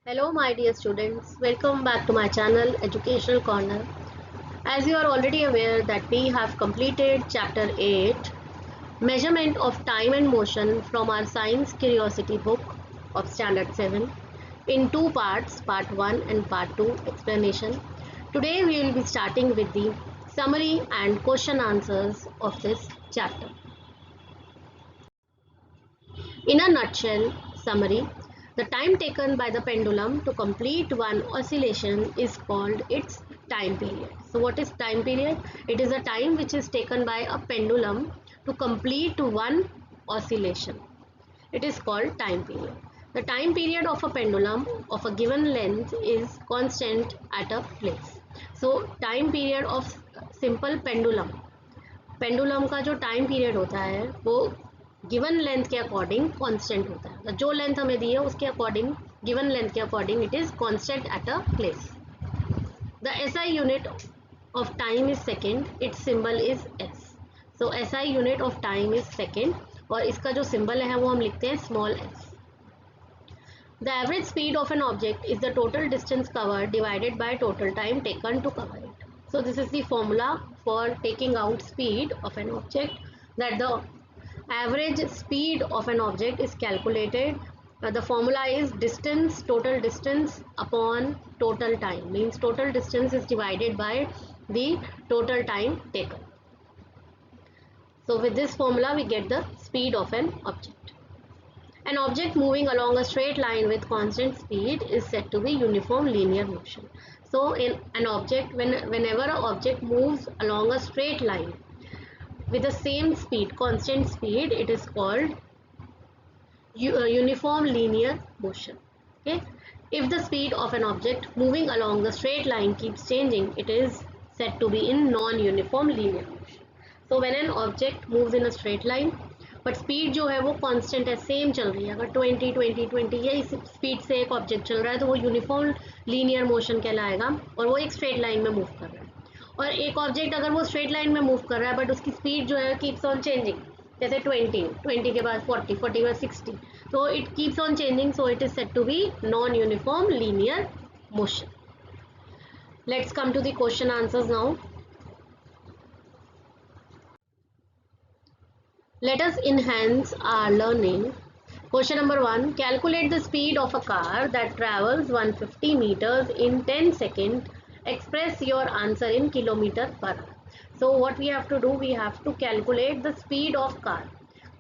Hello, my dear students. Welcome back to my channel, Educational Corner. As you are already aware that we have completed Chapter 8, Measurement of Time and Motion from our Science Curiosity book of Standard 7 in two parts, Part 1 and Part 2 explanation. Today we will be starting with the summary and question answers of this chapter. In a nutshell, summary. The time taken by the pendulum to complete one oscillation is called its time period. So what is time period? It is a time which is taken by a pendulum to complete one oscillation. It is called time period. The time period of a pendulum of a given length is constant at a place. So time period of simple pendulum. Pendulum का जो time period होता है वो given length के according constant होता है. जो length हमें दी है उसके अकॉर्डिंग, गिवन लेंथ के according it is constant at a place. The SI unit of time is second. It's symbol is S. So SI unit of time is second और इसका जो सिंबल है वो हम लिखते हैं small s. The average speed of an object is the total distance covered divided by total time taken to cover it. So this is the formula for taking out speed of an object, that the average speed of an object is calculated. The formula is distance, total distance upon total time, means total distance is divided by the total time taken. So with this formula we get the speed of an object. An object moving along a straight line with constant speed is said to be uniform linear motion. So in an object, whenever an object moves along a straight line with the same speed, constant speed, it is called uniform linear motion. Okay. If the speed of an object moving along the straight line keeps changing, it is said to be in non-uniform linear motion. So when an object moves in a straight line, but speed जो है वो constant है, same चल रही है. अगर 20 20 20 यही speed से एक ऑब्जेक्ट चल रहा है तो वो यूनिफॉर्म लीनियर मोशन कहलाएगा और वो एक स्ट्रेट लाइन में मूव कर रहा है. और एक ऑब्जेक्ट अगर वो स्ट्रेट लाइन में मूव कर रहा है बट उसकी स्पीड जो है कीप्स ऑन चेंजिंग, जैसे 20 के बाद 40 के बाद 60, तो it keeps on changing, so it is said to be non uniform linear motion. Let's come to the question answers now. Let us enhance our learning. Question number 1. Calculate the speed of a car that travels 150 meters in 10 seconds. Express your answer in kilometer per hour. So what we have to do, we have to calculate the speed of car.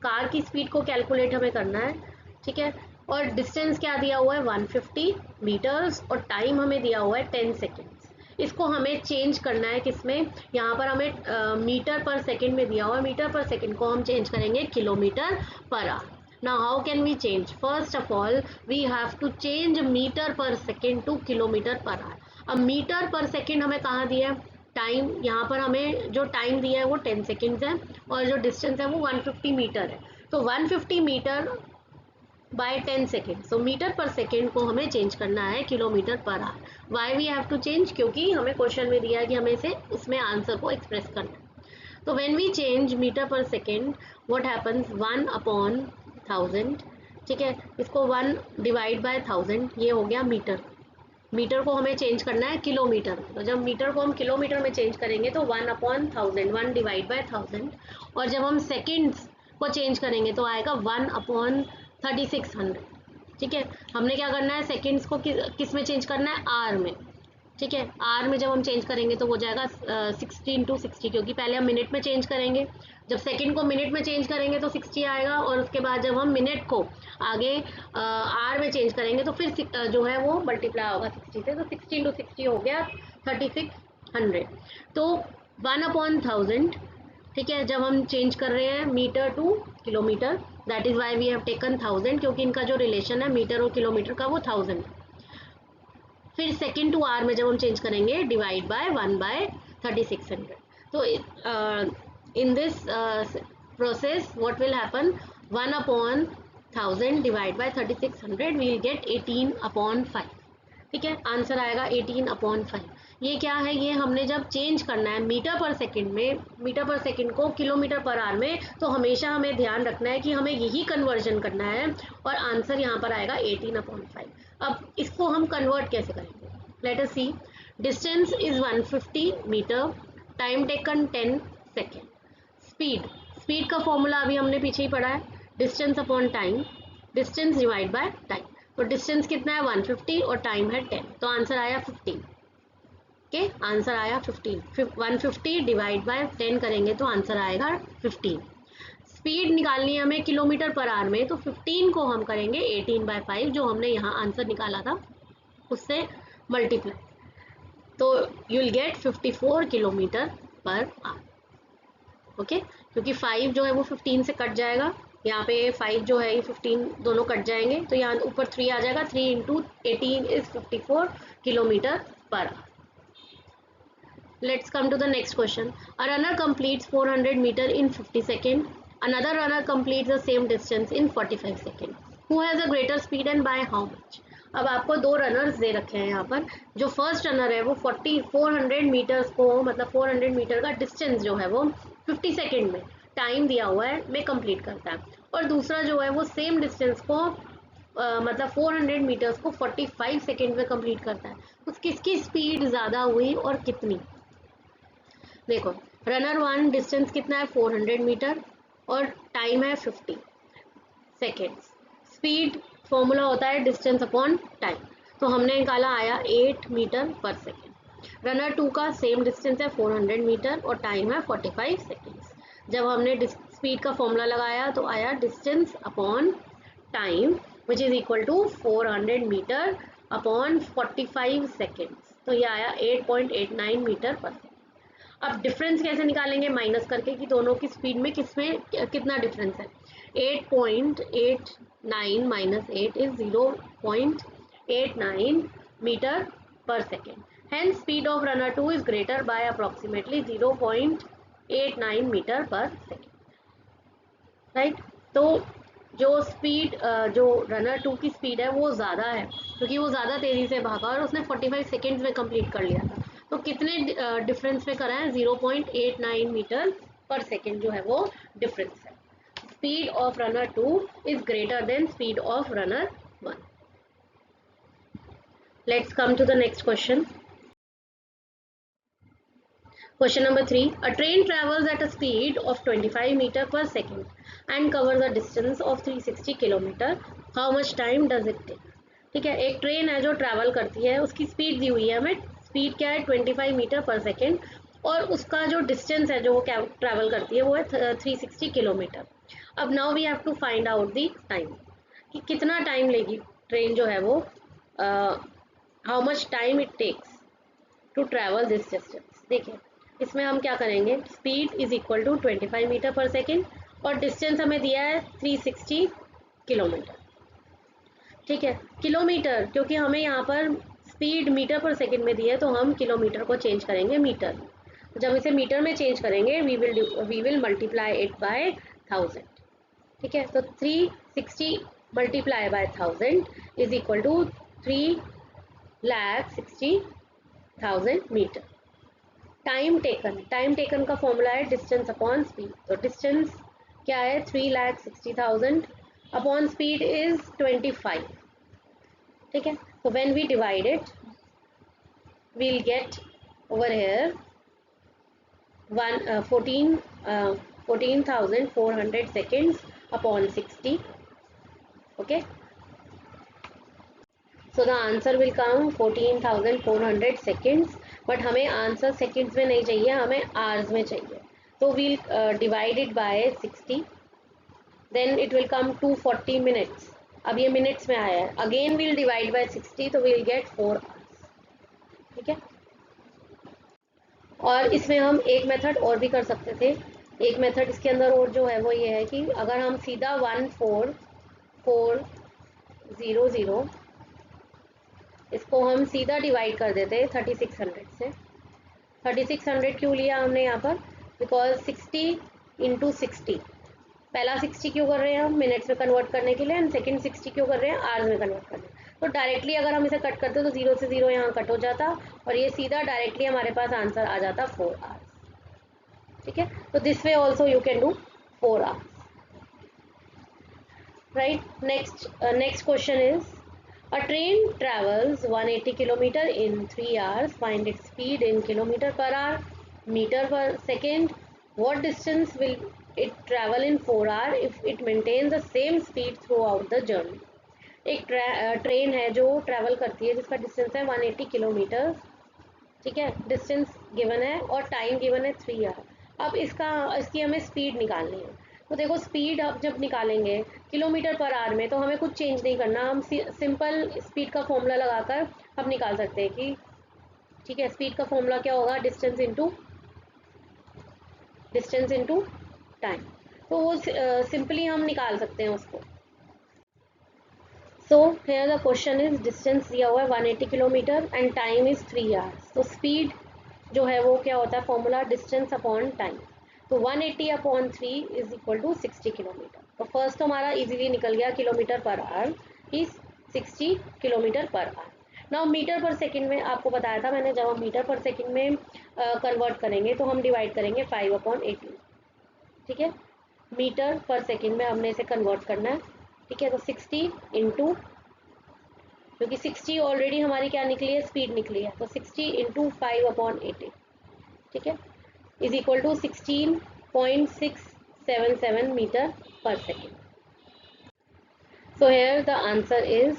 Car की speed को calculate हमें करना है, ठीक है. और distance क्या दिया हुआ है 150 मीटर्स और टाइम हमें दिया हुआ है 10 सेकेंड्स. इसको हमें चेंज करना है किसमें, यहाँ पर हमें मीटर पर सेकंड में दिया हुआ है. मीटर पर सेकंड को हम चेंज करेंगे kilometre per hour. Now how can we change? First of all we have to change metre per second to kilometre per hour. अब मीटर पर सेकंड हमें कहाँ दिया है, टाइम, यहाँ पर हमें जो टाइम दिया है वो 10 सेकेंड्स है और जो डिस्टेंस है वो 150 मीटर है. तो 150 metre by 10 second, so metre per second को हमें चेंज करना है kilometre per hour. Why we have to change? क्योंकि हमें क्वेश्चन में दिया है कि हमें इसे उसमें आंसर को एक्सप्रेस करना है. तो when we change metre per second, what happens, 1/1000, ठीक है. इसको 1 डिवाइड बाय 1000, ये हो गया मीटर. मीटर को हमें चेंज करना है किलोमीटर में, तो जब मीटर को हम किलोमीटर में चेंज करेंगे तो 1/1000, 1 डिवाइड बाय 1000. और जब हम सेकेंड्स को चेंज करेंगे तो आएगा 1/3600, ठीक है. हमने क्या करना है, सेकेंड्स को किस में चेंज करना है, आर में, ठीक है. आर में जब हम चेंज करेंगे तो हो जाएगा 16 × 60, क्योंकि पहले हम मिनट में चेंज करेंगे. जब सेकंड को मिनट में चेंज करेंगे तो 60 आएगा और उसके बाद जब हम मिनट को आगे आर में चेंज करेंगे तो फिर जो है वो मल्टीप्लाई होगा 60 से, तो 16 × 60 हो गया 3600. तो 1/1000, ठीक है. जब हम चेंज कर रहे हैं metre to kilometre, that is why we have taken 1000, क्योंकि इनका जो रिलेशन है मीटर और किलोमीटर का वो 1000 है. फिर सेकेंड टू आर में जब हम चेंज करेंगे डिवाइड बाय 1/3600. तो in this process what will happen, 1/1000 divide by 3600 we will get 18/5, ठीक है. आंसर आएगा 18/5. ये क्या है, ये हमने जब चेंज करना है मीटर पर सेकंड में, मीटर पर सेकंड को किलोमीटर पर आवर में, तो हमेशा हमें ध्यान रखना है कि हमें यही कन्वर्जन करना है और आंसर यहाँ पर आएगा 18/5। अब इसको हम कन्वर्ट कैसे करेंगे, let us see. Distance is 150 metre, time taken 10 second. Speed का फॉर्मूला अभी हमने पीछे ही पढ़ा है, distance upon time, distance divide by time. तो डिस्टेंस कितना है 150 और टाइम है 10, तो आंसर आया 15 के, आंसर आया 15। 150 डिवाइड बाय 10 करेंगे तो आंसर आएगा 15। स्पीड निकालनी है हमें किलोमीटर पर आवर में, तो 15 को हम करेंगे 18/5 जो हमने यहाँ आंसर निकाला था उससे मल्टीप्लाई, तो you will get 54 kilometre per our. Okay, क्योंकि 5 जो है वो 15 से कट जाएगा, यहाँ पे 5 जो है ये 15 दोनों कट जाएंगे, तो यहाँ ऊपर 3 आ जाएगा, 3 into 18 is 54 kilometre per our. Let's come to the next question. A runner completes 400 meter in 50 seconds. Another runner completes the same distance in 45 seconds. Who has a greater speed and by how much? अब आपको दो runners दे रखे हैं यहाँ पर। जो first runner है वो 400 मीटर्स को, मतलब 400 मीटर का डिस्टेंस जो है वो 50 सेकेंड में टाइम दिया हुआ है में कंप्लीट करता है, और दूसरा जो है वो सेम डिस्टेंस को मतलब 400 मीटर्स को 45 सेकेंड में कंप्लीट करता है। तो किसकी स्पीड ज़्यादा हुई और कितनी? देखो, रनर 1 डिस्टेंस कितना है 400 मीटर और टाइम है 50 सेकेंड्स। स्पीड फॉर्मूला होता है डिस्टेंस अपॉन टाइम, तो हमने निकाला आया 8 मीटर पर सेकेंड। रनर 2 का सेम डिस्टेंस है 400 मीटर और टाइम है 45 सेकेंड्स। जब हमने स्पीड का फॉर्मूला लगाया तो आया distance upon time which is equal to 400 metre upon 45 seconds, तो ये आया 8.89 मीटर पर सेकेंड। अब डिफरेंस कैसे निकालेंगे, माइनस करके कि दोनों की स्पीड में किसमें कितना डिफरेंस है। 8.89 minus 8 is 0.89 metre per second. Hence speed of runner 2 is greater by approximately 0.89 metre per second, right. तो जो स्पीड जो रनर 2 की स्पीड है वो ज़्यादा है, क्योंकि वो ज़्यादा तेज़ी से भागा और उसने 45 सेकेंड्स में कंप्लीट कर लिया था। तो कितने डिफरेंस में करा है, 0.89 मीटर पर सेकेंड जो है वो डिफरेंस है। Speed of runner 2 is greater than speed of runner 1। Let's come to the next question. Question number 3. A train travels at a speed of 25 meter per second and covers a distance of 360 kilometer. How much time does it take? ठीक है, एक train है जो travel करती है, उसकी speed दी हुई है हमें, स्पीड क्या है 25 मीटर पर सेकेंड, और उसका जो डिस्टेंस है जो वो ट्रैवल करती है वो है 360 किलोमीटर। अब now we have to find out the time, कि कितना टाइम लेगी ट्रेन जो है वो, how much time it takes to travel this distance. देखिए, इसमें हम क्या करेंगे, speed is equal to 25 metre per second और डिस्टेंस हमें दिया है 360 किलोमीटर। ठीक है, किलोमीटर, क्योंकि हमें यहाँ पर स्पीड मीटर पर सेकेंड में दी है तो हम किलोमीटर को चेंज करेंगे मीटर। जब इसे मीटर में चेंज करेंगे we will multiply it by 1000। ठीक है, तो 360 multiply by 1000 is equal to 3,60,000 metre. Time taken का फॉर्मूला है डिस्टेंस अपॉन स्पीड, तो डिस्टेंस क्या है 3,60,000 अपॉन स्पीड इज 25। ठीक है, तो when we divide it we'll get over here 14,400 seconds upon 60. Okay, so the answer will come 14,400 seconds, but हमें answer seconds में नहीं चाहिए, हमें आवर्स में चाहिए। तो we'll divide it by 60, then it will come 240 minutes। अब ये मिनट्स में आया है, अगेन we'll divide by 60 तो we'll get 4 hours। ठीक है, और इसमें हम एक मेथड और भी कर सकते थे। एक मेथड इसके अंदर और जो है वो ये है कि अगर हम सीधा 14400 इसको हम सीधा डिवाइड कर देते 3600 से। 3600 क्यों लिया हमने यहाँ पर, बिकॉज 60 इंटू 60, पहला 60 क्यों कर रहे हैं हम मिनट्स में कन्वर्ट करने के लिए, एंड सेकेंड 60 क्यों कर रहे हैं आवर्स में कन्वर्ट करने। तो डायरेक्टली अगर हम इसे कट करते तो 0 से 0 यहाँ कट हो जाता और ये सीधा डायरेक्टली हमारे पास आंसर आ जाता 4 आवर्स। ठीक है, तो this way also you can do 4 hours, right? Next question is, a train travels 180 kilometer in 3 hours. Find its speed in kilometer per hour, meter per second. What distance will it travel in 4 hours if it maintains the same speed throughout the journey? एक train है जो travel करती है जिसका distance है 180 kilometre. ठीक है, distance given है और टाइम गिवन है 3 आवर। अब इसकी हमें स्पीड निकालनी है। तो देखो, स्पीड अब जब निकालेंगे किलोमीटर पर आवर में तो हमें कुछ चेंज नहीं करना, हम सिंपल स्पीड का फॉर्मूला लगाकर हम निकाल सकते हैं कि ठीक है, स्पीड का फॉर्मूला क्या होगा, डिस्टेंस इनटू टाइम। तो वो सिंपली हम निकाल सकते हैं उसको। सो here the question is, distance दिया हुआ है 180 kilometre and time is 3 hours. तो स्पीड जो है वो क्या होता है, फॉर्मूला डिस्टेंस अपॉन टाइम। तो 180 upon 3 is equal to 60 kilometre. तो फर्स्ट हमारा इजीली निकल गया, kilometre per hour is 60 kilometre per hour. Now metre per second में आपको बताया था मैंने, जब हम मीटर पर सेकंड में कन्वर्ट करेंगे तो हम डिवाइड करेंगे 5 अपॉन 18। ठीक है, मीटर पर सेकंड में हमने इसे कन्वर्ट करना है। ठीक है, तो 60 इंटू, क्योंकि 60 ऑलरेडी हमारी क्या निकली है, स्पीड निकली है, तो 60 इंटू 5 अपॉन 18, ठीक है, is equal to 16.677 metre per second. So here the answer is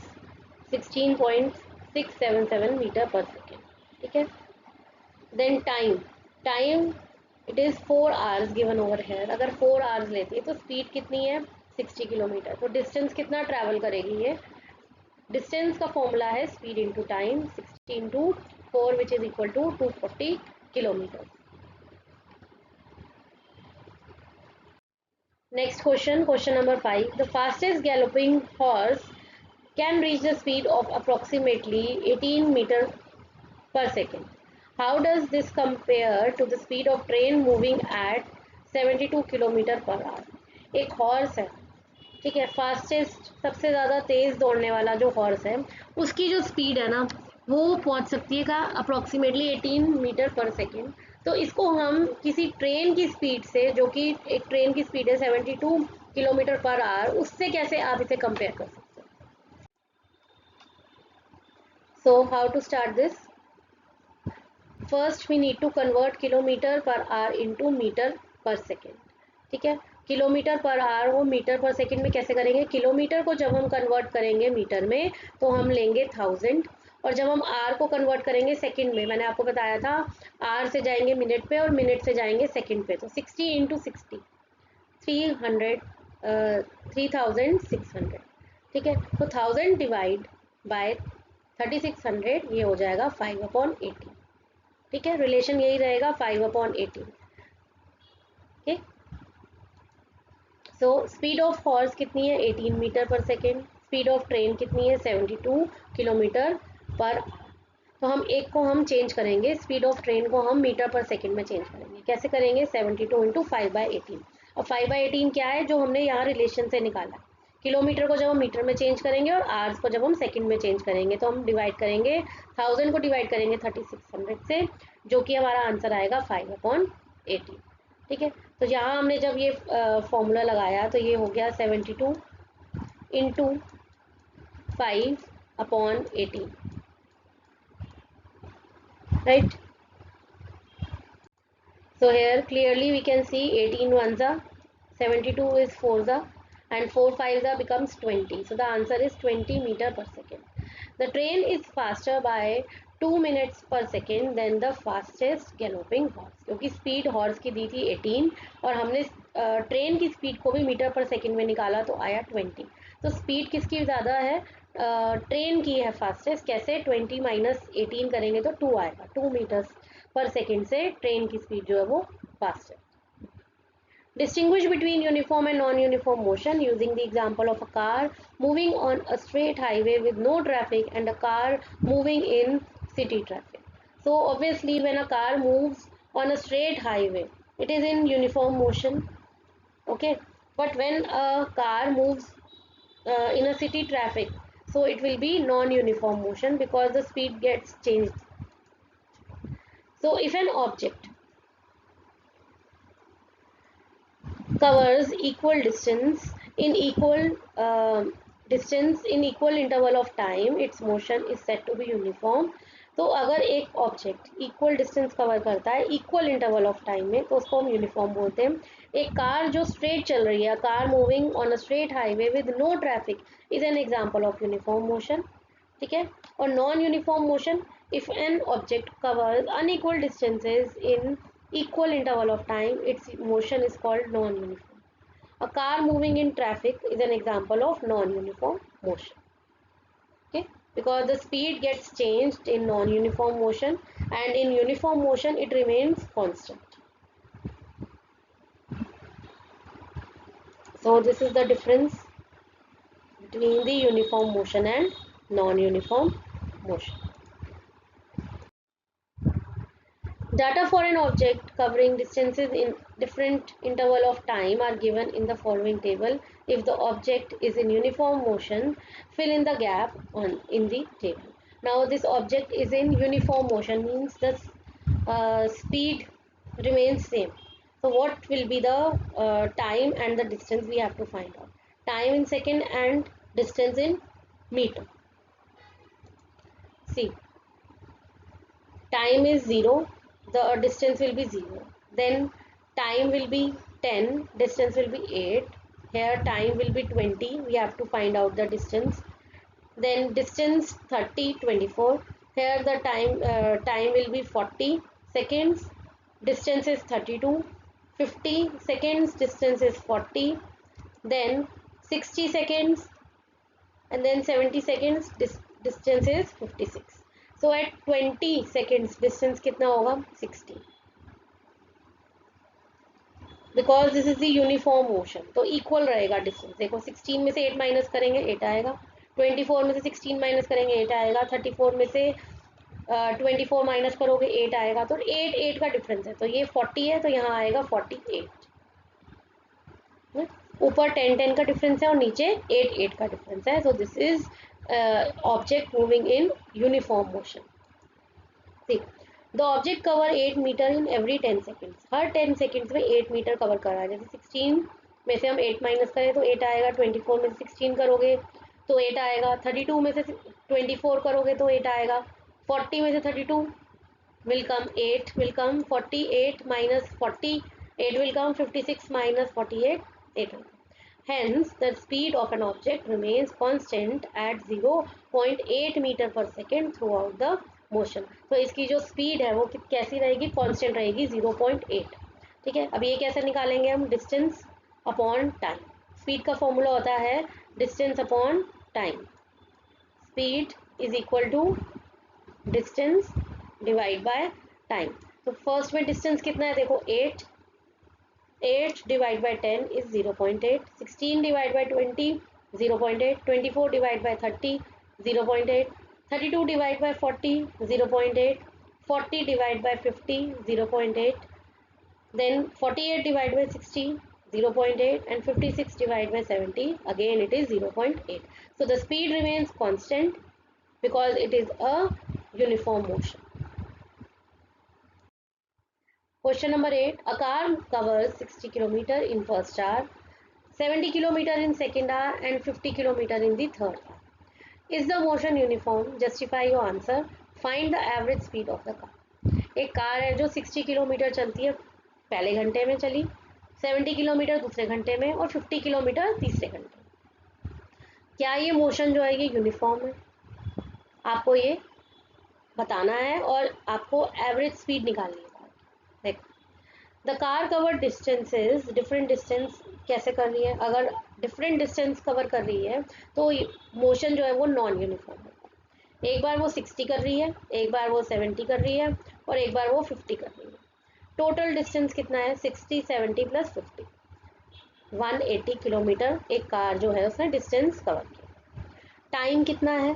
16.677 metre per second. ठीक है, then time it is 4 hours given over here. अगर 4 आवर्स लेती है तो स्पीड कितनी है, 60 किलोमीटर। तो डिस्टेंस कितना ट्रैवल करेगी ये, डिस्टेंस का फॉर्मूला है speed into time, 60 into 4 which is equal to 240 kilometre. Next question number 5, the fastest galloping horse can reach the speed of approximately 18 meter per second. How does this compare to the speed of train moving at 72 kilometre per our? एक horse है, ठीक है, fastest सबसे ज़्यादा तेज़ दौड़ने वाला जो हॉर्स है उसकी जो स्पीड है ना वो पहुंच सकती है का अप्रॉक्सीमेटली 18 मीटर पर सेकेंड। तो इसको हम किसी ट्रेन की स्पीड से, जो कि एक ट्रेन की स्पीड है 72 किलोमीटर पर आवर, उससे कैसे आप इसे कंपेयर कर सकते हैं? So how to start this? First we need to convert kilometer per hour into meter per second. ठीक है, किलोमीटर पर आवर वो मीटर पर सेकंड में कैसे करेंगे, किलोमीटर को जब हम कन्वर्ट करेंगे मीटर में तो हम लेंगे 1000, और जब हम आर को कन्वर्ट करेंगे सेकंड में, मैंने आपको बताया था आर से जाएंगे मिनट पे और मिनट से जाएंगे सेकंड पे, तो 60 इंटू 60 3600। ठीक है, तो 1000 डिवाइड बाय 3600 ये हो जाएगा 5 अपॉन 18। ठीक है, रिलेशन यही रहेगा 5 upon 18। Okay, so speed of horse कितनी है, 18 metre per second. Speed of train कितनी है, 72 किलोमीटर पर। तो हम एक को हम चेंज करेंगे, स्पीड ऑफ ट्रेन को हम मीटर पर सेकेंड में चेंज करेंगे। कैसे करेंगे, 72 इंटू 5/18। और 5/18 क्या है, जो हमने यहाँ रिलेशन से निकाला। किलोमीटर को जब हम मीटर में चेंज करेंगे और आवर्स को जब हम सेकंड में चेंज करेंगे, तो हम डिवाइड करेंगे 1000 को डिवाइड करेंगे 3600 से, जो कि हमारा आंसर आएगा 5 अपॉन 18। ठीक है, तो यहाँ हमने जब ये फॉर्मूला लगाया तो ये हो गया 72 into 5 upon 18, right? So here clearly we can see 18 ones are, 72 is 4s are, and 4 5s are becomes 20. So the answer is 20 meter per second. The train is faster by 2 minutes per second than the fastest galloping horse. क्योंकि speed horse की दी थी 18 और हमने train की speed को भी metre per second में निकाला तो आया 20। तो स्पीड किसकी ज़्यादा है, ट्रेन की है फास्टेस्ट। कैसे, 20 माइनस 18 करेंगे तो 2 आएगा, 2 मीटर्स पर सेकेंड से ट्रेन की स्पीड जो है वो फास्ट है। Distinguish between uniform and non-uniform motion using the example of a car moving on a straight highway with no traffic and a car moving in city traffic. So obviously when a car moves on a straight highway, it is in uniform motion, okay? But when a car moves in a city traffic, So it will be non-uniform motion because the speed gets changed. So if an object covers equal distance in equal interval of time, its motion is said to be uniform. तो अगर एक object equal distance cover करता है equal interval of time में तो उसको हम uniform बोलते हैं. एक कार जो स्ट्रेट चल रही है, car moving on a straight highway with no traffic is an example of uniform motion. ठीक है. और non uniform motion, if an object covers unequal distances in equal interval of time, its motion is called non-uniform. A car moving in traffic is an example of non-uniform motion. Okay, because the speed gets changed in non-uniform motion, and in uniform motion it remains constant. So this is the difference between the uniform motion and non-uniform motion. Data for an object covering distances in different interval of time are given in the following table. If the object is in uniform motion, fill in the gap in the table. Now this object is in uniform motion, means the speed remains same. So what will be the time and the distance we have to find out. Time in second and distance in meter. See, time is 0, the distance will be 0, then time will be 10, distance will be 8, here time will be 20, we have to find out the distance, then distance 30, 24, here the time will be 40 seconds, distance is 32, 50 seconds, distance is 40, then 60 seconds, and then 70 seconds, distance is 56. So at 20 seconds distance कितना होगा 60, because this is the uniform motion. तो equal रहेगा distance. देखो 16 में से 8 minus करेंगे 8 आएगा, 24 में से 16 माइनस करेंगे 8 आएगा, 34 में से 24 माइनस करोगे 8 आएगा. तो 8 का डिफरेंस है, तो ये 40 है तो यहाँ आएगा 48. ऊपर 10 का डिफरेंस है और नीचे 8 का डिफरेंस है. So this is object moving in uniform motion. See, the object cover 8 meter in every 10 seconds. Her 10 seconds में 8 मीटर कवर कर रहा है. जैसे 16 में से हम 8 माइनस करें तो 8 आएगा, 24 में से 16 करोगे तो 8 आएगा, 32 में से 24 करोगे तो 8 आएगा, 40 में से 32 will come 8 will come, 48 minus 40 8 will come, 56 minus 48 8 will come. Hence, the speed of an object remains constant at 0.8 meter per second throughout the motion. तो इसकी जो speed है वो कैसी रहेगी, constant रहेगी 0.8. ठीक है. अब ये कैसे निकालेंगे हम, distance upon time. Speed का formula होता है distance upon time. Speed is equal to distance divide by time. तो first में distance कितना है देखो 8 divided by 10 is 0.8, 16 divided by 20 0.8, 24 divided by 30 0.8, 32 divided by 40 0.8, 40 divided by 50 0.8, then 48 divided by 60 0.8, and 56 divided by 70 again it is 0.8. So the speed remains constant because it is a uniform motion. Question number 8. A car covers 60 km in first hour, 70 km in second hour, and 50 km in the third hour. Is the motion uniform? Justify your answer. Find the average speed of the car. एक car है जो 60 kilometre चलती है पहले घंटे में चली, 70 kilometre दूसरे घंटे में और 50 किलोमीटर तीसरे घंटे में. क्या ये मोशन जो है ये यूनिफॉर्म है? आपको ये बताना है और आपको एवरेज स्पीड निकालनी है. देखो, the car cover distances, different distance कैसे कर रही है, अगर डिफरेंट डिस्टेंस कवर कर रही है तो मोशन जो है वो नॉन यूनिफॉर्म है. एक बार वो 60 कर रही है, एक बार वो 70 कर रही है और एक बार वो 50 कर रही है. टोटल डिस्टेंस कितना है 60 70 प्लस 50, 180 किलोमीटर एक कार जो है उसने डिस्टेंस कवर किया. टाइम कितना है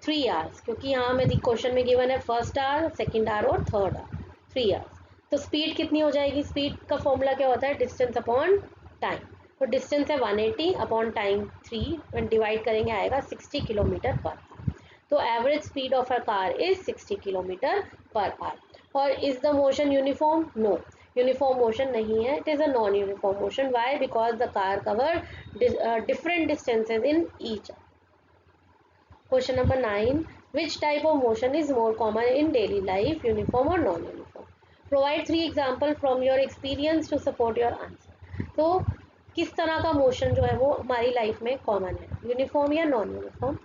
3 आवर्स, क्योंकि यहाँ में क्वेश्चन में गिवन है फर्स्ट आवर, सेकेंड आवर और थर्ड आवर, 3 आवर्स. तो स्पीड कितनी हो जाएगी, स्पीड का फॉर्मूला क्या होता है डिस्टेंस अपॉन टाइम. तो डिस्टेंस है 180 अपॉन टाइम 3 डिवाइड करेंगे आएगा 60 किलोमीटर पर आवर। तो average speed of a car is 60 kilometre per hour. और is the motion uniform? No, uniform motion नहीं है, it is a non uniform motion. Why? Because the car cover different distances in each. Question number 9. Which type of motion is more common in daily life, uniform or non-uniform? Provide 3 examples from your experience to support your answer. तो किस तरह का motion जो है वो हमारी life में common है, यूनिफॉर्म या non uniform?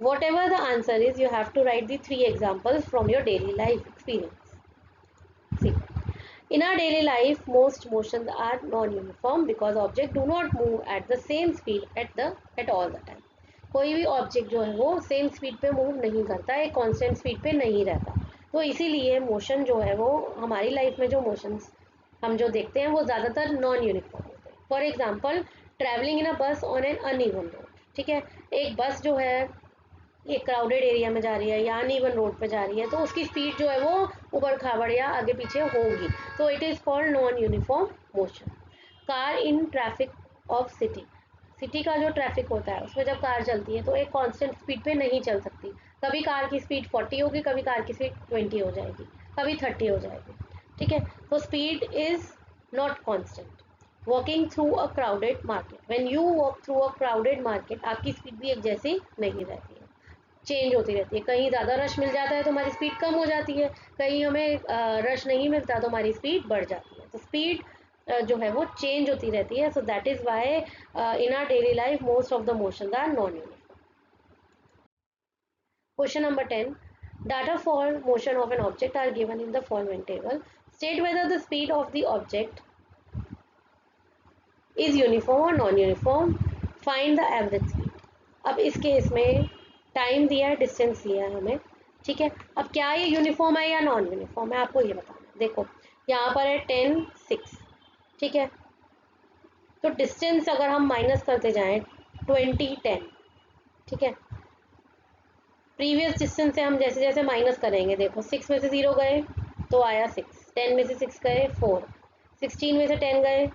Whatever the answer is, you have to write the 3 examples from your daily life experience. See, in our daily life, most motions are non-uniform because objects do not move at the same speed at all the time. कोई भी object जो है वो same speed पे move नहीं करता, एक constant speed पे नहीं रहता। तो इसीलिए मोशन जो है वो हमारी लाइफ में जो मोशंस हम जो देखते हैं वो ज़्यादातर नॉन यूनिफॉर्म होते हैं। फॉर एग्जांपल, ट्रैवलिंग इन अ बस ऑन एन अनइवन रोड। ठीक है, एक बस जो है एक क्राउडेड एरिया में जा रही है या अनइवन रोड पे जा रही है, तो उसकी स्पीड जो है वो ऊबड़ खाबड़ या आगे पीछे होगी, तो it is called non uniform motion. Car in traffic of city, city का जो ट्रैफिक होता है उसमें जब कार चलती है तो एक कांस्टेंट स्पीड पे नहीं चल सकती। कभी कार की स्पीड 40 होगी, कभी कार की स्पीड 20 हो जाएगी, कभी 30 हो जाएगी। ठीक है, तो speed is not constant. Walking through a crowded market, when you walk through a crowded market, आपकी स्पीड भी एक जैसी नहीं रहती है, चेंज होती रहती है। कहीं ज़्यादा रश मिल जाता है तो हमारी स्पीड कम हो जाती है, कहीं हमें रश नहीं मिलता तो हमारी स्पीड बढ़ जाती है। तो स्पीड जो है वो चेंज होती रहती है। So that is why in our daily life most of the motions are non uniform. Question number 10. Data for motion of an object are given in the following table. State whether the speed of the object is uniform or non-uniform. Find the average speed. अब इस case में time दिया है, distance दिया है हमें। ठीक है, अब क्या ये यूनिफॉर्म है या नॉन यूनिफॉर्म है, आपको ये बताना है। देखो यहाँ पर है 10, 6। ठीक है, तो डिस्टेंस अगर हम माइनस करते जाएं 20, 10। ठीक है, प्रीवियस डिस्टेंस से हम जैसे जैसे माइनस करेंगे, देखो 6 में से 0 गए तो आया 6, 10 में से 6 गए 4, 16 में से 10 गए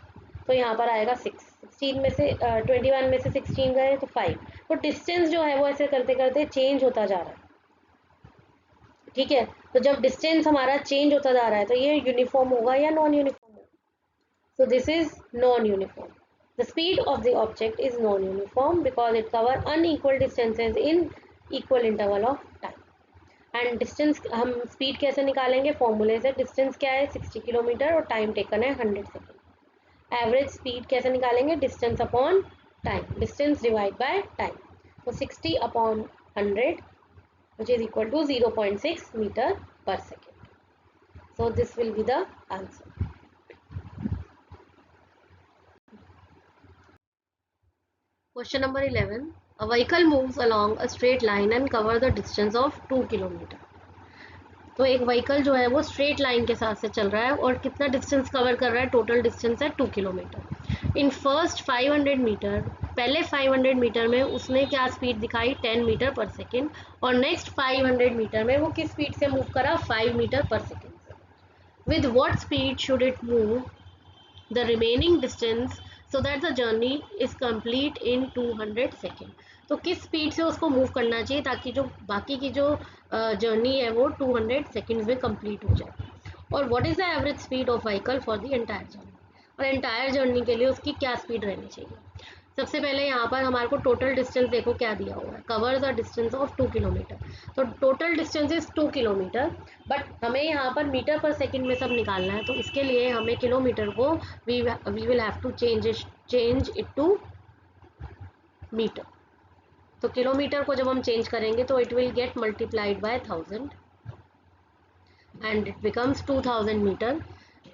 तो यहाँ पर आएगा 6, 16 में से 21 में से 16 गए तो 5। तो डिस्टेंस जो है वो ऐसे करते करते चेंज होता जा रहा है। ठीक है, तो जब डिस्टेंस हमारा चेंज होता जा रहा है तो ये यूनिफॉर्म होगा या नॉन यूनिफॉर्म होगा? So this is non-uniform. The speed of the object is non-uniform because it covers unequal distances in equal interval of time. And distance हम speed कैसे निकालेंगे? फॉर्मूले से। डिस्टेंस क्या है? 60 किलोमीटर और टाइम टेकन है 100 सेकेंड। एवरेज स्पीड कैसे निकालेंगे? Distance upon time, distance divide by time. तो 60 upon 100 which is equal to 0.6 meter per second. So this will be the answer. Question number 11. A vehicle moves along a straight line and cover the distance of 2 kilometre. तो एक vehicle जो है वो straight line के साथ से चल रहा है और कितना डिस्टेंस कवर कर रहा है? टोटल डिस्टेंस है 2 किलोमीटर। इन फर्स्ट 500 मीटर, पहले 500 मीटर में उसने क्या स्पीड दिखाई? 10 मीटर पर सेकेंड। और नेक्स्ट 500 मीटर में वो किस स्पीड से मूव करा? 5 मीटर पर सेकेंड से। With what speed should it move the remaining distance so that the journey is complete in 200 second? तो किस स्पीड से उसको मूव करना चाहिए ताकि जो बाकी की जो जर्नी है वो 200 सेकेंड्स में कंप्लीट हो जाए? और what is the average speed of vehicle for the entire journey? और एंटायर जर्नी के लिए उसकी क्या स्पीड रहनी चाहिए? सबसे पहले यहाँ पर हमारे को टोटल डिस्टेंस देखो क्या दिया हुआ है, cover the distance of 2 kilometre. तो total distance is 2 kilometre, but हमें यहाँ पर मीटर पर सेकंड में सब निकालना है, तो इसके लिए हमें किलोमीटर को we will have to change it to metre. तो किलोमीटर को जब हम चेंज करेंगे तो it will get multiplied by 1000 and it becomes 2000 metre.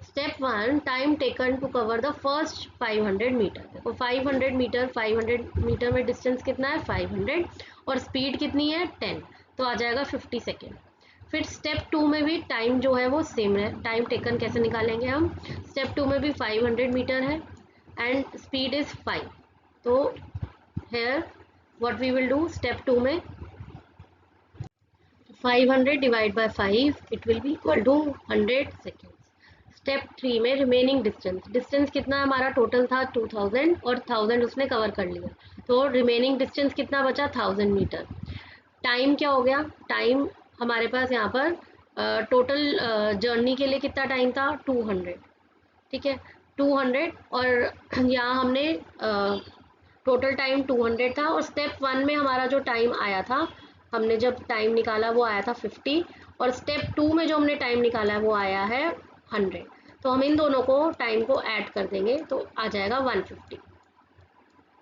Step 1, time taken to cover the first 500 metre. देखो 500 मीटर, 500 मीटर में डिस्टेंस कितना है? 500 और स्पीड कितनी है? 10, तो आ जाएगा 50 सेकेंड। फिर स्टेप 2 में भी टाइम जो है वो सेम है। टाइम टेकन कैसे निकालेंगे हम? स्टेप 2 में भी 500 मीटर है एंड स्पीड इज 5। तो here what we will do, step 2 में 500 divide by 5 it will be equal to 100 second. Step 3 में रिमेनिंग डिस्टेंस, डिस्टेंस कितना हमारा टोटल था 2000 और 1000 उसने कवर कर लिया, तो रिमेनिंग डिस्टेंस कितना बचा 1000 मीटर। टाइम क्या हो गया, टाइम हमारे पास यहाँ पर टोटल जर्नी के लिए कितना टाइम था 200, ठीक है 200, और यहाँ हमने टोटल टाइम 200 था, और स्टेप 1 में हमारा जो टाइम आया था, हमने जब टाइम निकाला वो आया था 50, और स्टेप 2 में जो हमने टाइम निकाला है वो आया है 100। तो हम इन दोनों को टाइम को ऐड कर देंगे तो आ जाएगा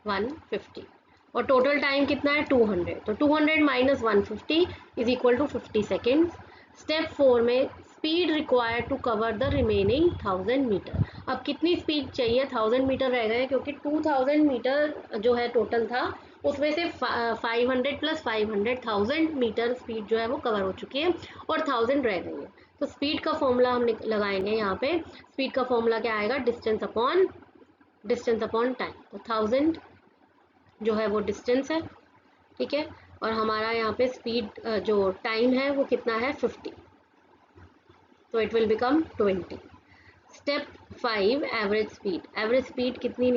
150, और टोटल टाइम कितना है 200, तो 200 minus 150 is equal to 50 seconds. Step 4 में speed required to cover the remaining 1000 metre. अब कितनी स्पीड चाहिए, 1000 मीटर रह गए क्योंकि 2000 मीटर जो है टोटल था, उसमें से 500 प्लस 500 1000 मीटर स्पीड जो है वो कवर हो चुकी है और 1000 रह गई है। तो स्पीड का फॉर्मूला हम लगाएंगे यहाँ पे, स्पीड का फॉर्मूला क्या आएगा, डिस्टेंस अपॉन टाइम। तो 1000 जो है वो डिस्टेंस है, ठीक है, और हमारा यहाँ पे स्पीड जो टाइम है वो कितना है 50, तो it will become 20। Step 5 average speed कितनी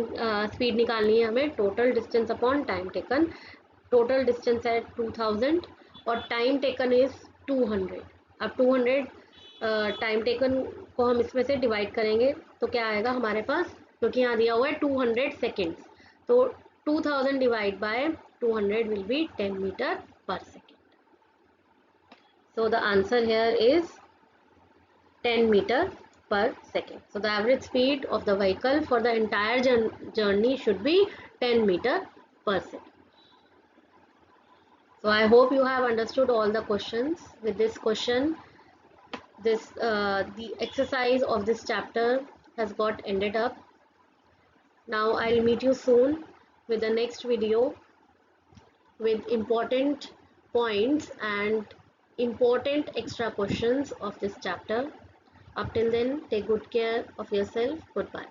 स्पीड निकालनी है हमें, total distance upon time taken. Total distance है 2000 और टाइम टेकन इज 200। अब 200 टाइम टेकन को हम इसमें से डिवाइड करेंगे तो क्या आएगा हमारे पास, क्योंकि यहाँ दिया हुआ है 200 सेकेंड्स, तो 2000 divide by 200 will be 10 metre per second. So the answer here is 10 meter per second. So the average speed of the vehicle for the entire journey should be 10 meter per second. So I hope you have understood all the questions. With this question, the exercise of this chapter has got ended up. Now I'll meet you soon with the next video with important points and important extra questions of this chapter. Up till then, take good care of yourself. Goodbye.